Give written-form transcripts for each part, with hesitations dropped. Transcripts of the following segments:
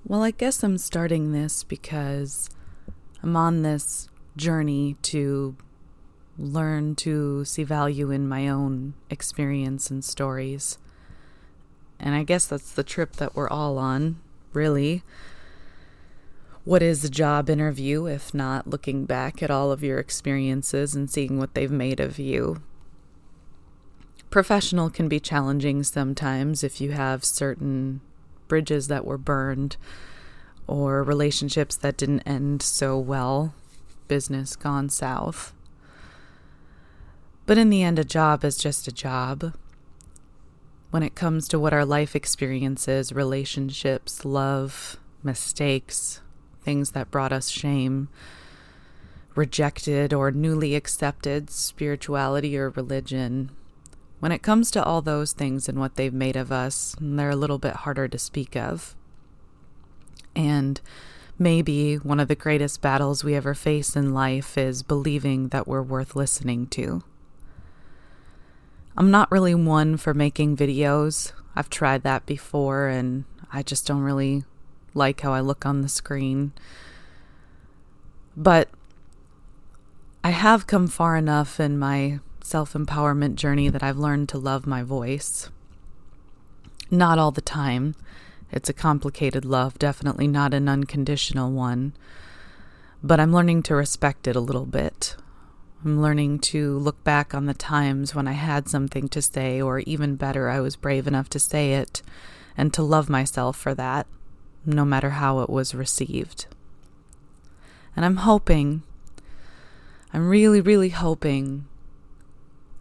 Well, I guess I'm starting this because I'm on this journey to learn to see value in my own experience and stories. And I guess that's the trip that we're all on, really. What is a job interview if not looking back at all of your experiences and seeing what they've made of you? Professional can be challenging sometimes if you have certain bridges that were burned or relationships that didn't end so well, business gone south. But in the end, a job is just a job. When it comes to what our life experiences, relationships, love, mistakes, things that brought us shame, rejected or newly accepted, spirituality or religion, when it comes to all those things and what they've made of us, they're a little bit harder to speak of. And maybe one of the greatest battles we ever face in life is believing that we're worth listening to. I'm not really one for making videos. I've tried that before, and I just don't really like how I look on the screen. But I have come far enough in my self-empowerment journey that I've learned to love my voice. Not all the time. It's a complicated love, definitely not an unconditional one. But I'm learning to respect it a little bit. I'm learning to look back on the times when I had something to say, or even better, I was brave enough to say it, and to love myself for that, no matter how it was received. And I'm really, really hoping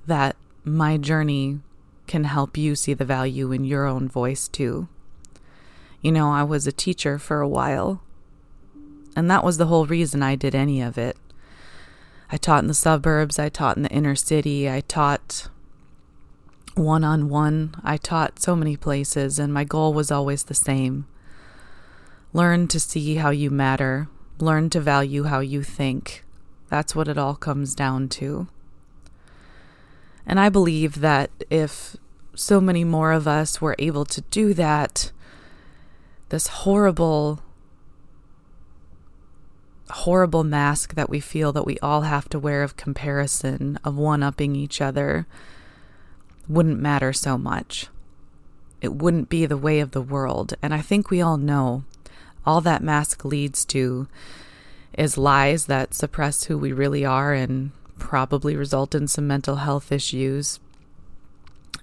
that my journey can help you see the value in your own voice too. You know, I was a teacher for a while, and that was the whole reason I did any of it. I taught in the suburbs, I taught in the inner city, I taught one-on-one, I taught so many places, and my goal was always the same. Learn to see how you matter, learn to value how you think. That's what it all comes down to. And I believe that if so many more of us were able to do that, this horrible mask that we feel that we all have to wear of comparison, of one-upping each other, wouldn't matter so much. It wouldn't be the way of the world. And I think we all know all that mask leads to is lies that suppress who we really are and probably result in some mental health issues,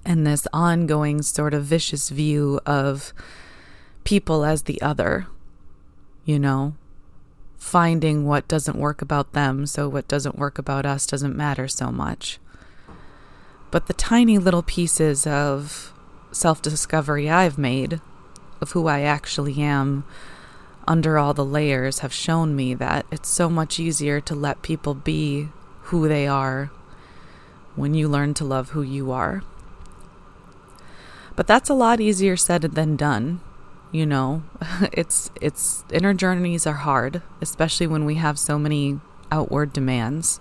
and this ongoing sort of vicious view of people as the other, finding what doesn't work about them, so what doesn't work about us doesn't matter so much. But the tiny little pieces of self-discovery I've made of who I actually am under all the layers have shown me that it's so much easier to let people be who they are when you learn to love who you are. But that's a lot easier said than done. It's inner journeys are hard, especially when we have so many outward demands.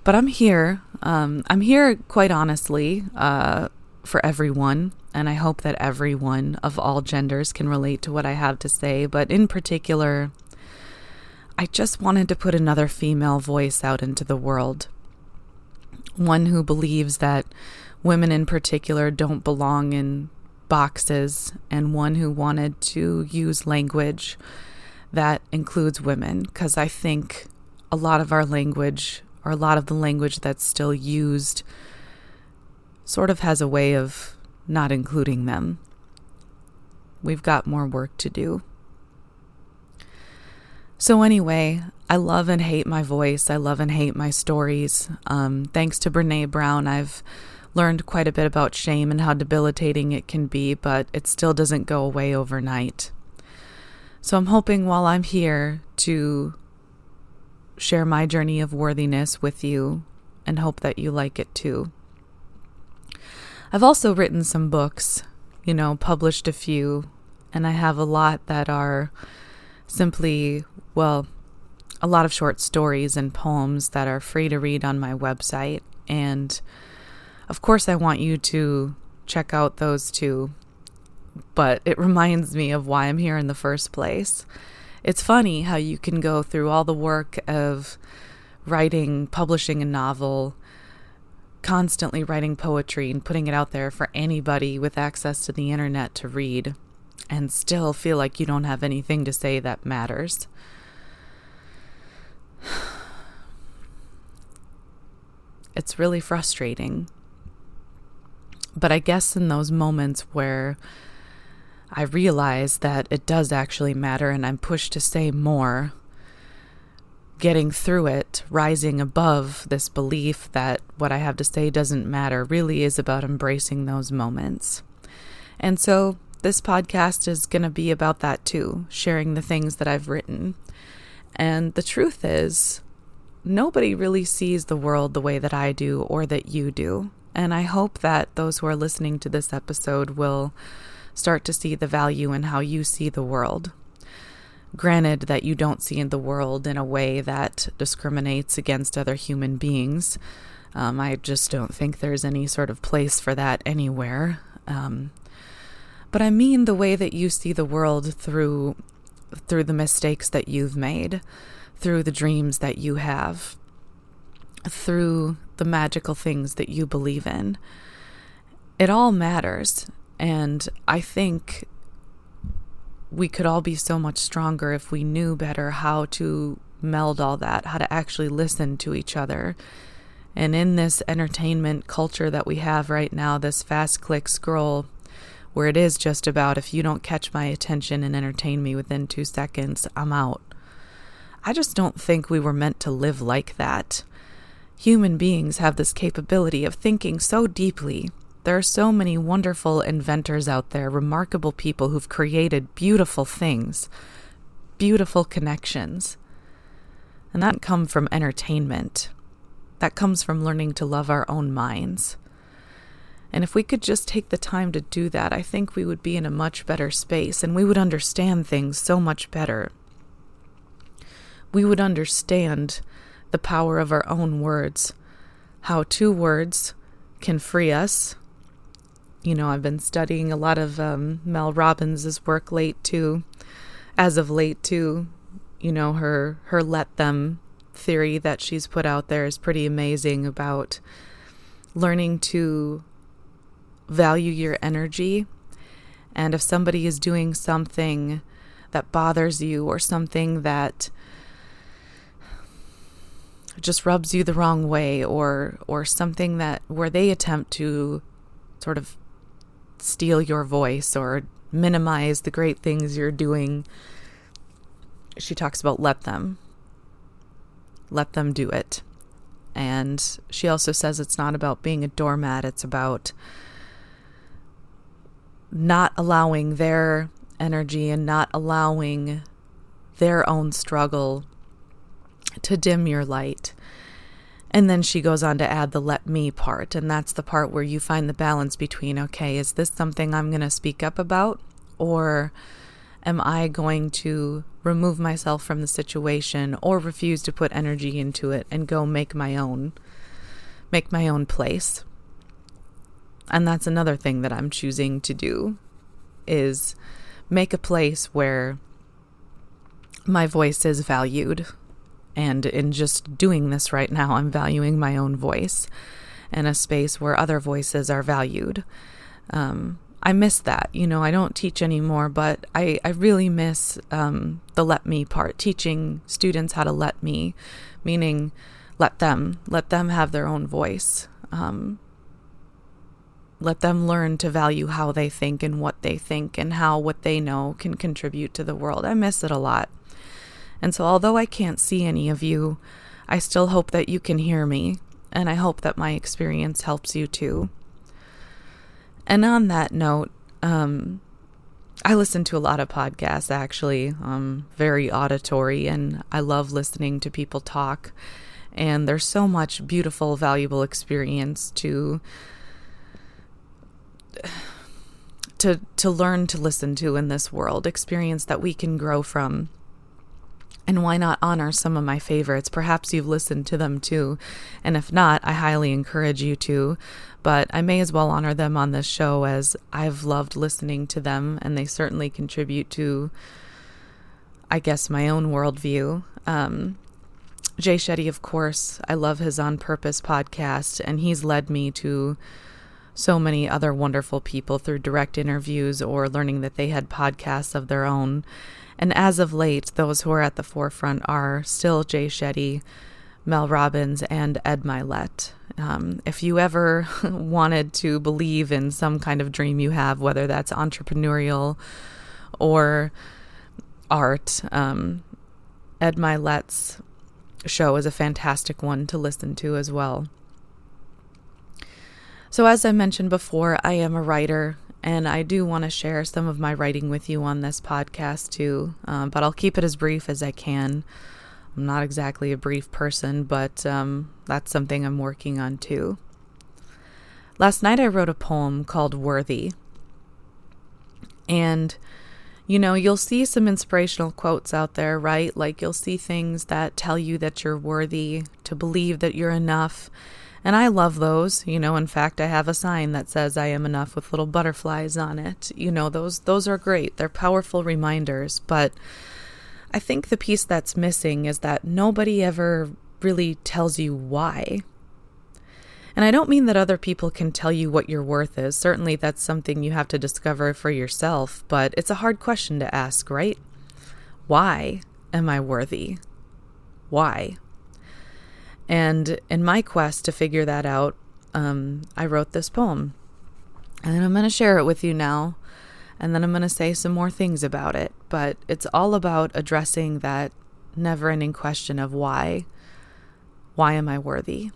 But I'm here. I'm here quite honestly for everyone, and I hope that everyone of all genders can relate to what I have to say. But in particular, I just wanted to put another female voice out into the world. One who believes that women in particular don't belong in boxes, and one who wanted to use language that includes women, because I think a lot of our language, or a lot of the language that's still used, sort of has a way of not including them. We've got more work to do. So anyway, I love and hate my voice. I love and hate my stories. Thanks to Brene Brown, I've learned quite a bit about shame and how debilitating it can be, but it still doesn't go away overnight. So I'm hoping while I'm here to share my journey of worthiness with you and hope that you like it too. I've also written some books, published a few, and I have a lot that are simply, a lot of short stories and poems that are free to read on my website. And of course, I want you to check out those too. but it reminds me of why I'm here in the first place. It's funny how you can go through all the work of writing, publishing a novel, constantly writing poetry and putting it out there for anybody with access to the internet to read, and still feel like you don't have anything to say that matters. It's really frustrating. But I guess in those moments where I realize that it does actually matter and I'm pushed to say more, getting through it, rising above this belief that what I have to say doesn't matter, really is about embracing those moments. And so this podcast is going to be about that too, sharing the things that I've written. And the truth is, nobody really sees the world the way that I do or that you do. And I hope that those who are listening to this episode will start to see the value in how you see the world. Granted that you don't see in the world in a way that discriminates against other human beings. I just don't think there's any sort of place for that anywhere. But I mean the way that you see the world through the mistakes that you've made, through the dreams that you have, through the magical things that you believe in. It all matters. And I think we could all be so much stronger if we knew better how to meld all that, how to actually listen to each other. And in this entertainment culture that we have right now, this fast click scroll, where it is just about, if you don't catch my attention and entertain me within 2 seconds, I'm out. I just don't think we were meant to live like that. Human beings have this capability of thinking so deeply. There are so many wonderful inventors out there, remarkable people who've created beautiful things, beautiful connections. And that comes from entertainment. That comes from learning to love our own minds. And if we could just take the time to do that, I think we would be in a much better space and we would understand things so much better. We would understand the power of our own words, how 2 words can free us. You know, I've been studying a lot of Mel Robbins' work as of late too. You know, her let them theory that she's put out there is pretty amazing about learning to value your energy. And if somebody is doing something that bothers you or something that just rubs you the wrong way, or something that where they attempt to sort of steal your voice or minimize the great things you're doing, she talks about let them do it. And she also says it's not about being a doormat, it's about not allowing their energy and not allowing their own struggle to dim your light. And then she goes on to add the let me part. And that's the part where you find the balance between, okay, is this something I'm going to speak up about? Or am I going to remove myself from the situation or refuse to put energy into it and go make my own place? And that's another thing that I'm choosing to do, is make a place where my voice is valued. And in just doing this right now, I'm valuing my own voice in a space where other voices are valued. I miss that. You know, I don't teach anymore, but I really miss the let me part, teaching students how to let me, meaning let them have their own voice. Let them learn to value how they think and what they think and how what they know can contribute to the world. I miss it a lot. And so although I can't see any of you, I still hope that you can hear me, and I hope that my experience helps you too. And on that note, I listen to a lot of podcasts, actually. Very auditory, and I love listening to people talk. And there's so much beautiful, valuable experience to learn to listen to in this world, experience that we can grow from. And why not honor some of my favorites? Perhaps you've listened to them too. And if not, I highly encourage you to. But I may as well honor them on this show, as I've loved listening to them, and they certainly contribute to, I guess, my own worldview. Jay Shetty, of course, I love his On Purpose podcast, and he's led me to so many other wonderful people through direct interviews or learning that they had podcasts of their own. And as of late, those who are at the forefront are still Jay Shetty, Mel Robbins, and Ed Milet. If you ever wanted to believe in some kind of dream you have, whether that's entrepreneurial or art, Ed Milet's show is a fantastic one to listen to as well. So as I mentioned before, I am a writer, and I do want to share some of my writing with you on this podcast too, but I'll keep it as brief as I can. I'm not exactly a brief person, but that's something I'm working on too. Last night I wrote a poem called Worthy. And, you'll see some inspirational quotes out there, right? Like you'll see things that tell you that you're worthy, to believe that you're enough. And I love those. In fact, I have a sign that says I am enough with little butterflies on it. Those are great. They're powerful reminders. But I think the piece that's missing is that nobody ever really tells you why. And I don't mean that other people can tell you what your worth is. Certainly that's something you have to discover for yourself. But it's a hard question to ask, right? Why am I worthy? Why? And in my quest to figure that out, I wrote this poem. And I'm going to share it with you now. And then I'm going to say some more things about it. But it's all about addressing that never-ending question of why. Why am I worthy?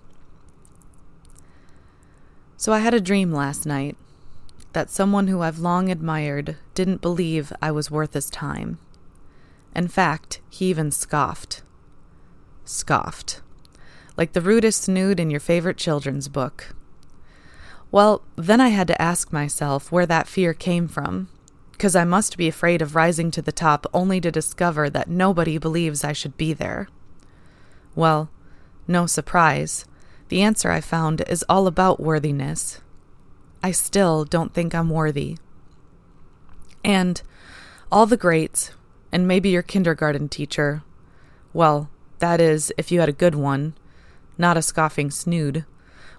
So I had a dream last night that someone who I've long admired didn't believe I was worth his time. In fact, he even scoffed. Scoffed. Like the rudest snood in your favorite children's book. Well, then I had to ask myself where that fear came from, because I must be afraid of rising to the top only to discover that nobody believes I should be there. Well, no surprise, the answer I found is all about worthiness. I still don't think I'm worthy. And all the greats, and maybe your kindergarten teacher, well, that is, if you had a good one, not a scoffing snood,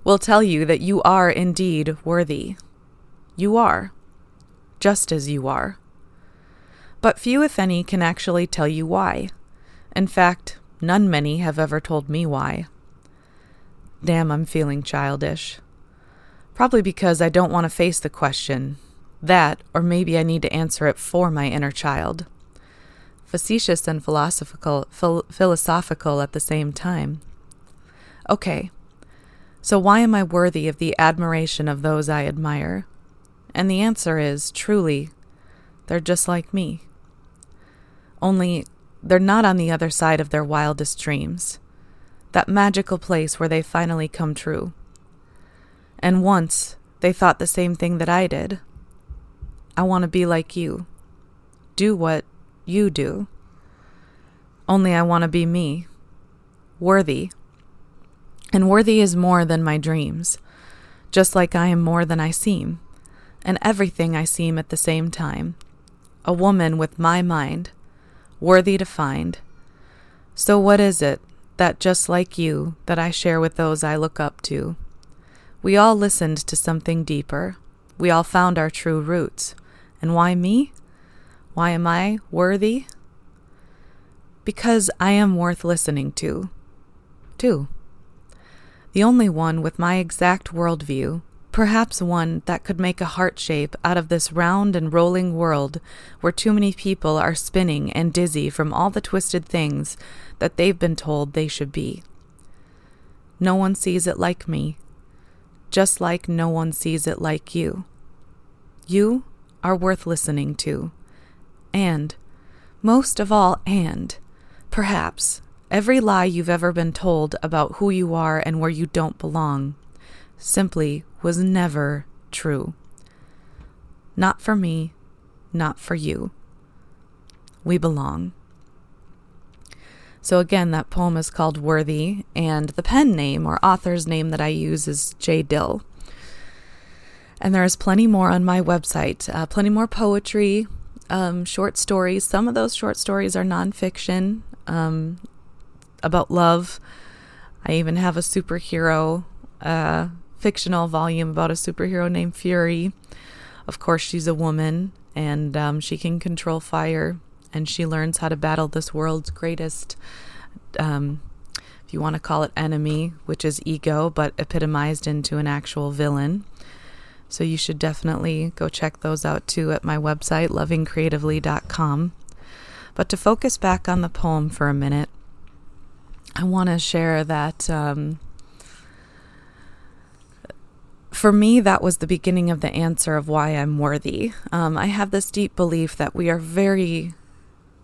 will tell you that you are indeed worthy. You are, just as you are. But few, if any, can actually tell you why. In fact, none many have ever told me why. Damn, I'm feeling childish. Probably because I don't want to face the question. That, or maybe I need to answer it for my inner child. Facetious and philosophical at the same time. Okay, so why am I worthy of the admiration of those I admire? And the answer is, truly, they're just like me. Only, they're not on the other side of their wildest dreams. That magical place where they finally come true. And once, they thought the same thing that I did. I want to be like you. Do what you do. Only I want to be me. Worthy. And worthy is more than my dreams, just like I am more than I seem, and everything I seem at the same time. A woman with my mind, worthy to find. So what is it that, just like you, that I share with those I look up to? We all listened to something deeper. We all found our true roots. And why me? Why am I worthy? Because I am worth listening to. The only one with my exact worldview, perhaps one that could make a heart shape out of this round and rolling world where too many people are spinning and dizzy from all the twisted things that they've been told they should be. No one sees it like me, just like no one sees it like you. You are worth listening to. And, most of all, perhaps, every lie you've ever been told about who you are and where you don't belong simply was never true. Not for me, not for you. We belong. So again, that poem is called Worthy, and the pen name or author's name that I use is J. Dill. And there is plenty more on my website, plenty more poetry, short stories. Some of those short stories are nonfiction, about love. I even have a superhero, fictional volume about a superhero named Fury. Of course, she's a woman, and she can control fire, and she learns how to battle this world's greatest, if you want to call it enemy, which is ego, but epitomized into an actual villain. So you should definitely go check those out too at my website, lovingcreatively.com. But to focus back on the poem for a minute, I want to share that for me, that was the beginning of the answer of why I'm worthy. I have this deep belief that we are very,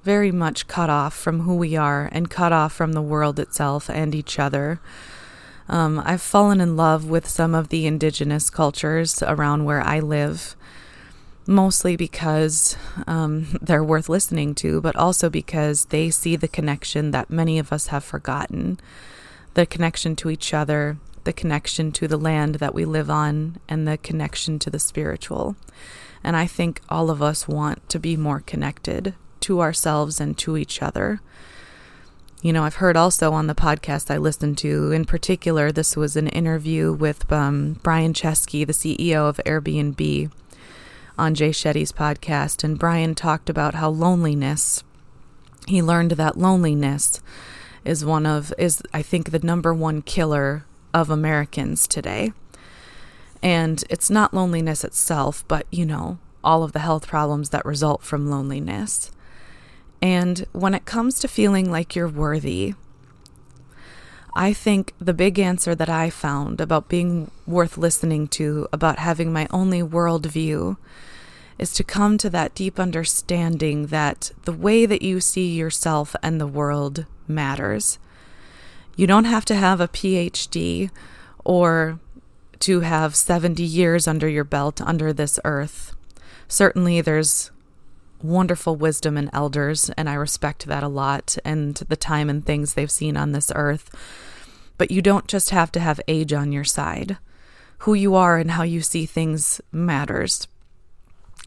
very much cut off from who we are and cut off from the world itself and each other. I've fallen in love with some of the indigenous cultures around where I live, mostly because they're worth listening to, but also because they see the connection that many of us have forgotten, the connection to each other, the connection to the land that we live on, and the connection to the spiritual. And I think all of us want to be more connected to ourselves and to each other. You know, I've heard also on the podcast I listened to, in particular, this was an interview with Brian Chesky, the CEO of Airbnb, on Jay Shetty's podcast. And Brian talked about how he learned that loneliness is I think the number one killer of Americans today. And it's not loneliness itself, but, all of the health problems that result from loneliness. And when it comes to feeling like you're worthy, I think the big answer that I found about being worth listening to, about having my only worldview, is to come to that deep understanding that the way that you see yourself and the world matters. You don't have to have a PhD or to have 70 years under your belt under this earth. Certainly there's wonderful wisdom in elders, and I respect that a lot, and the time and things they've seen on this earth. But you don't just have to have age on your side. Who you are and how you see things matters.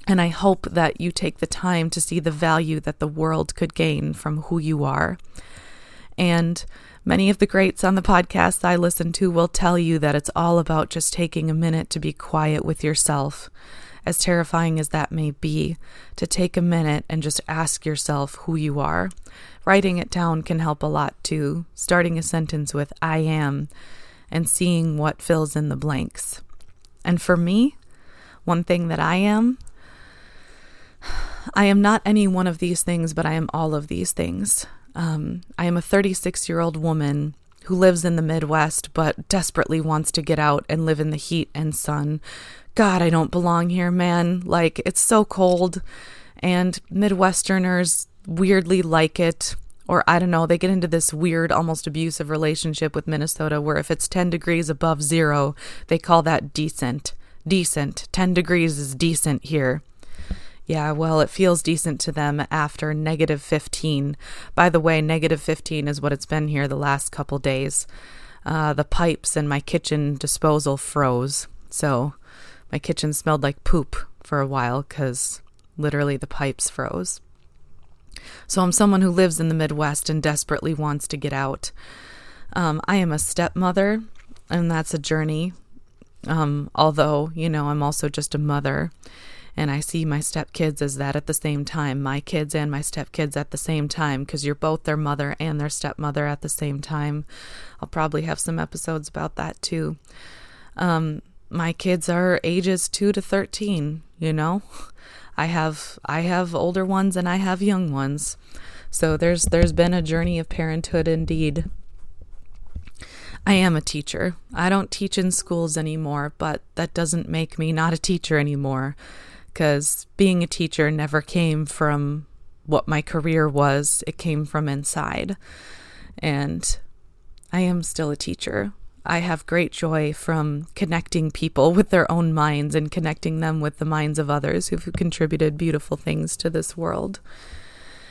And I hope that you take the time to see the value that the world could gain from who you are. And many of the greats on the podcast I listen to will tell you that it's all about just taking a minute to be quiet with yourself. As terrifying as that may be, to take a minute and just ask yourself who you are. Writing it down can help a lot too. Starting a sentence with I am and seeing what fills in the blanks. And for me, one thing that I am not any one of these things, but I am all of these things. I am a 36-year-old woman who lives in the Midwest but desperately wants to get out and live in the heat and sun. God, I don't belong here, man. Like, it's so cold, and Midwesterners weirdly like it. Or I don't know, they get into this weird, almost abusive relationship with Minnesota where if it's 10 degrees above zero, they call that decent. Decent. 10 degrees is decent here. Yeah, well, it feels decent to them after negative 15. By the way, negative 15 is what it's been here the last couple days. The pipes in my kitchen disposal froze. So my kitchen smelled like poop for a while because literally the pipes froze. So I'm someone who lives in the Midwest and desperately wants to get out. I am a stepmother, and that's a journey. Although, I'm also just a mother. And I see my stepkids as that at the same time, my kids and my stepkids at the same time, because you're both their mother and their stepmother at the same time. I'll probably have some episodes about that too. My kids are ages 2 to 13, I have older ones and I have young ones. So there's been a journey of parenthood indeed. I am a teacher. I don't teach in schools anymore, but that doesn't make me not a teacher anymore. Because being a teacher never came from what my career was. It came from inside. And I am still a teacher. I have great joy from connecting people with their own minds and connecting them with the minds of others who've contributed beautiful things to this world.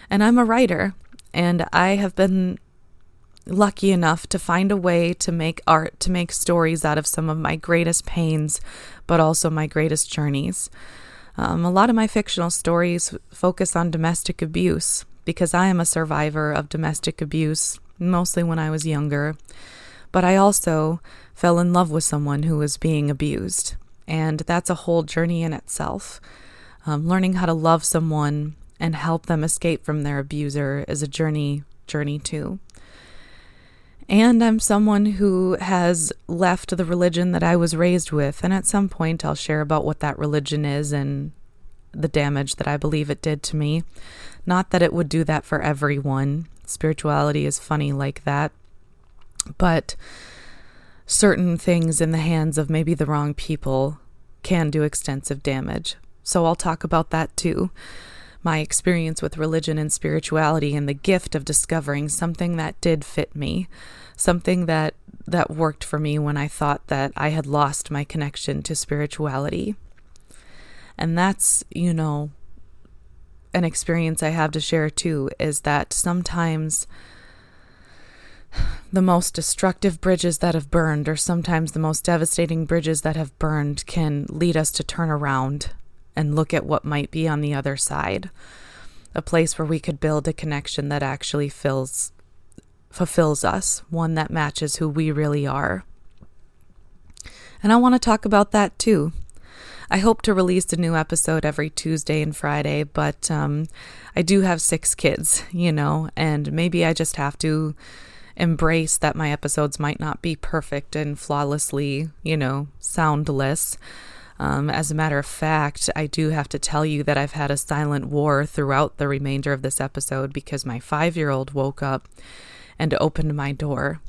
And I'm a writer. And I have been lucky enough to find a way to make art, to make stories out of some of my greatest pains, but also my greatest journeys. A lot of my fictional stories focus on domestic abuse because I am a survivor of domestic abuse, mostly when I was younger. But I also fell in love with someone who was being abused. And that's a whole journey in itself. Learning how to love someone and help them escape from their abuser is a journey too. And I'm someone who has left the religion that I was raised with. And at some point I'll share about what that religion is and the damage that I believe it did to me. Not that it would do that for everyone. Spirituality is funny like that. But certain things in the hands of maybe the wrong people can do extensive damage. So I'll talk about that too. My experience with religion and spirituality and the gift of discovering something that did fit me, something that worked for me when I thought that I had lost my connection to spirituality. And that's, an experience I have to share too, is that sometimes the most destructive bridges that have burned, or sometimes the most devastating bridges that have burned, can lead us to turn around and look at what might be on the other side. A place where we could build a connection that actually fulfills us, one that matches who we really are. And I want to talk about that too. I hope to release a new episode every Tuesday and Friday, but I do have 6 kids, and maybe I just have to embrace that my episodes might not be perfect and flawlessly, soundless. As a matter of fact, I do have to tell you that I've had a silent war throughout the remainder of this episode because my 5-year-old woke up and opened my door.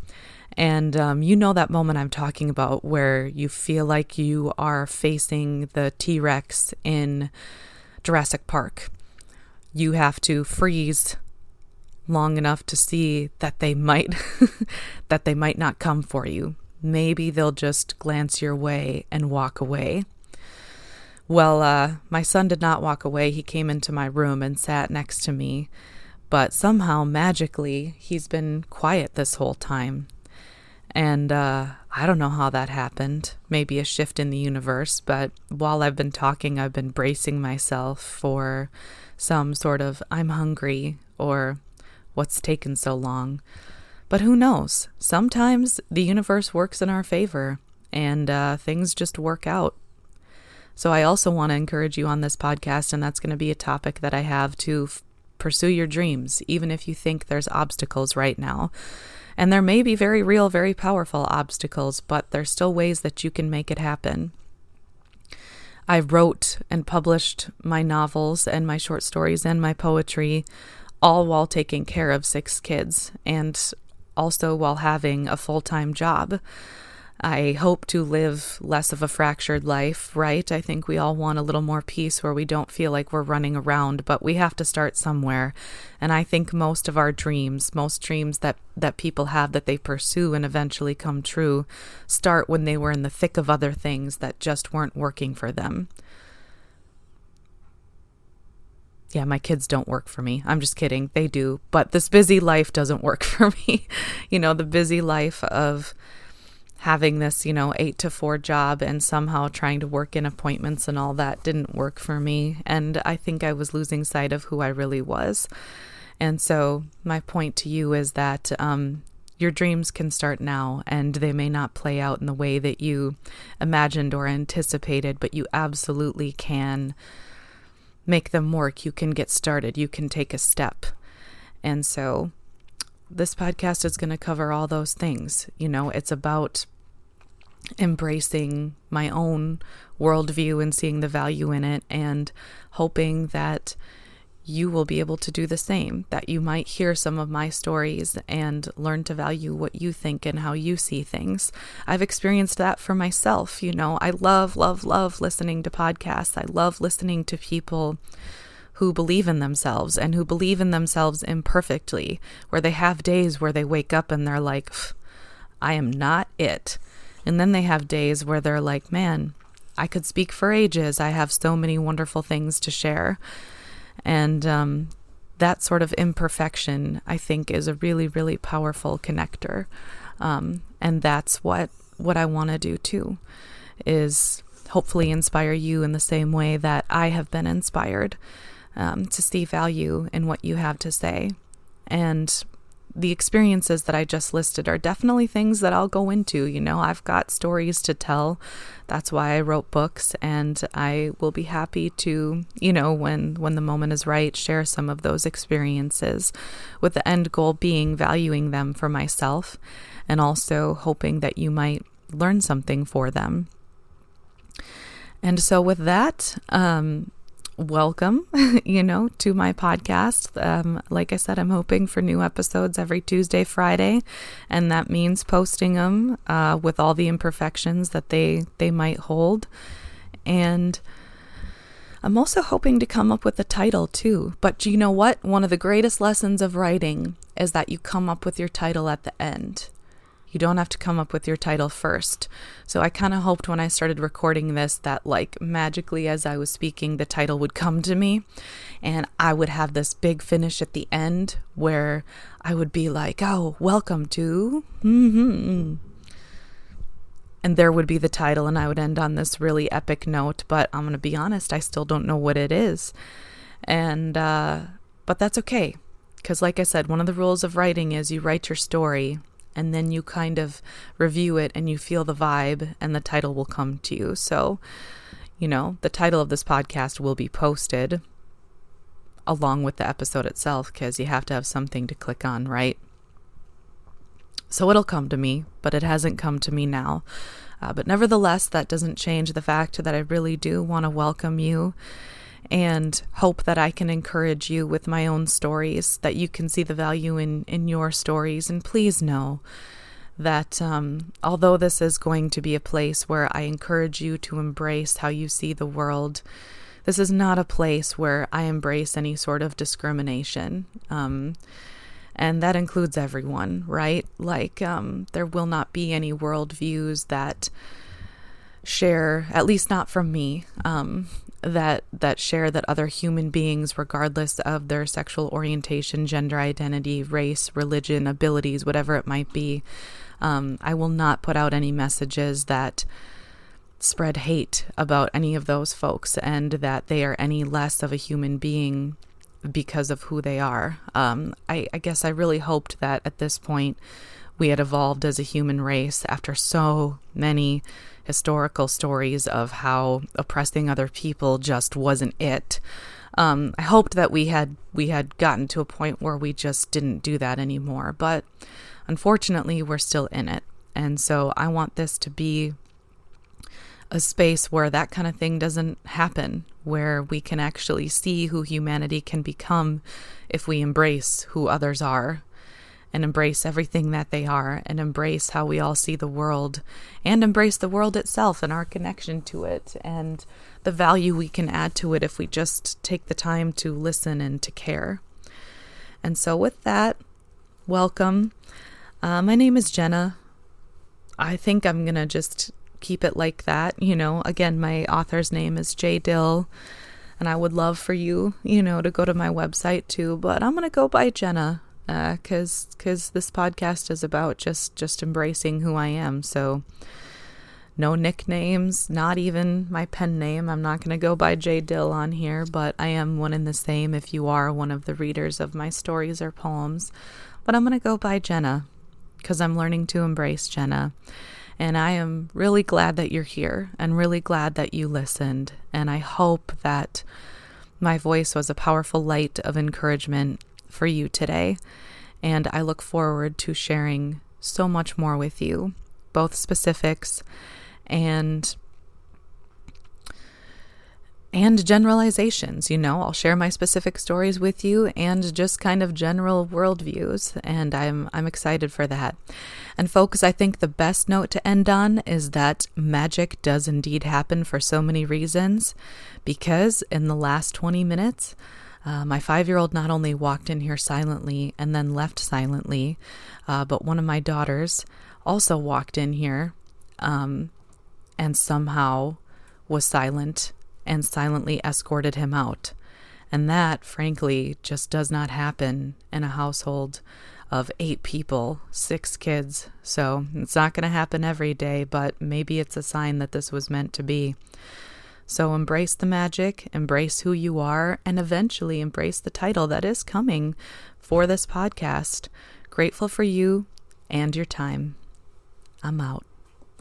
And that moment I'm talking about where you feel like you are facing the T-Rex in Jurassic Park. You have to freeze long enough to see that they might not come for you. Maybe they'll just glance your way and walk away. Well, my son did not walk away. He came into my room and sat next to me, but somehow, magically, he's been quiet this whole time. And I don't know how that happened. Maybe a shift in the universe, but while I've been talking, I've been bracing myself for some sort of I'm hungry or what's taken so long. But who knows? Sometimes the universe works in our favor and things just work out. So I also want to encourage you on this podcast, and that's going to be a topic that I have to pursue your dreams, even if you think there's obstacles right now. And there may be very real, very powerful obstacles, but there's still ways that you can make it happen. I wrote and published my novels and my short stories and my poetry, all while taking care of 6 kids and also while having a full-time job. I hope to live less of a fractured life, right? I think we all want a little more peace where we don't feel like we're running around, but we have to start somewhere. And I think most dreams that people have that they pursue and eventually come true, start when they were in the thick of other things that just weren't working for them. Yeah, my kids don't work for me. I'm just kidding. They do. But this busy life doesn't work for me. The busy life of having this, 8 to 4 job and somehow trying to work in appointments and all that didn't work for me. And I think I was losing sight of who I really was. And so my point to you is that your dreams can start now, and they may not play out in the way that you imagined or anticipated, but you absolutely can make them work. You can get started. You can take a step. And so this podcast is going to cover all those things. It's about embracing my own worldview and seeing the value in it and hoping that you will be able to do the same, that you might hear some of my stories and learn to value what you think and how you see things. I've experienced that for myself. I love, love, love listening to podcasts. I love listening to people who believe in themselves and who believe in themselves imperfectly, where they have days where they wake up and they're like, I am not it. And then they have days where they're like, man, I could speak for ages. I have so many wonderful things to share. And that sort of imperfection, I think, is a really, really powerful connector. And that's what I want to do too, is hopefully inspire you in the same way that I have been inspired, to see value in what you have to say. And the experiences that I just listed are definitely things that I'll go into. I've got stories to tell. That's why I wrote books, and I will be happy to, when the moment is right, share some of those experiences, with the end goal being valuing them for myself, and also hoping that you might learn something for them. And so with that, welcome, to my podcast. Like I said, I'm hoping for new episodes every Tuesday, Friday, and that means posting them with all the imperfections that they might hold. And I'm also hoping to come up with a title too. But you know what? One of the greatest lessons of writing is that you come up with your title at the end. You don't have to come up with your title first. So I kind of hoped when I started recording this that magically as I was speaking, the title would come to me and I would have this big finish at the end where I would be like, oh, welcome to, and there would be the title and I would end on this really epic note. But I'm going to be honest, I still don't know what it is. And, but that's okay. Because like I said, one of the rules of writing is you write your story and then you kind of review it and you feel the vibe and the title will come to you. So, the title of this podcast will be posted along with the episode itself, because you have to have something to click on, right? So it'll come to me, but it hasn't come to me now. But nevertheless, that doesn't change the fact that I really do want to welcome you and hope that I can encourage you with my own stories, that you can see the value in your stories. And please know that although this is going to be a place where I encourage you to embrace how you see the world, this is not a place where I embrace any sort of discrimination. And that includes everyone, right? There will not be any worldviews that share, at least not from me, that share that other human beings, regardless of their sexual orientation, gender identity, race, religion, abilities, whatever it might be. I will not put out any messages that spread hate about any of those folks and that they are any less of a human being because of who they are. I guess I really hoped that at this point we had evolved as a human race after so many historical stories of how oppressing other people just wasn't it. I hoped that we had gotten to a point where we just didn't do that anymore, but unfortunately we're still in it. And so I want this to be a space where that kind of thing doesn't happen, where we can actually see who humanity can become if we embrace who others are, and embrace everything that they are, and embrace how we all see the world, and embrace the world itself and our connection to it, and the value we can add to it if we just take the time to listen and to care. And so with that, welcome. My name is Jenna. I think I'm going to just keep it like that. Again, my author's name is J. Dill, and I would love for you, to go to my website too, but I'm going to go by Jenna. Because this podcast is about just embracing who I am. So no nicknames, not even my pen name. I'm not going to go by J. Dill on here, but I am one and the same if you are one of the readers of my stories or poems. But I'm going to go by Jenna because I'm learning to embrace Jenna. And I am really glad that you're here and really glad that you listened. And I hope that my voice was a powerful light of encouragement for you today, and I look forward to sharing so much more with you, both specifics and generalizations. I'll share my specific stories with you and just kind of general worldviews, and I'm excited for that. And folks, I think the best note to end on is that magic does indeed happen for so many reasons, because in the last 20 minutes, my 5-year-old not only walked in here silently and then left silently, but one of my daughters also walked in here and somehow was silent and silently escorted him out. And that, frankly, just does not happen in a household of 8 people, 6 kids. So it's not going to happen every day, but maybe it's a sign that this was meant to be. So embrace the magic, embrace who you are, and eventually embrace the title that is coming for this podcast. Grateful for you and your time. I'm out.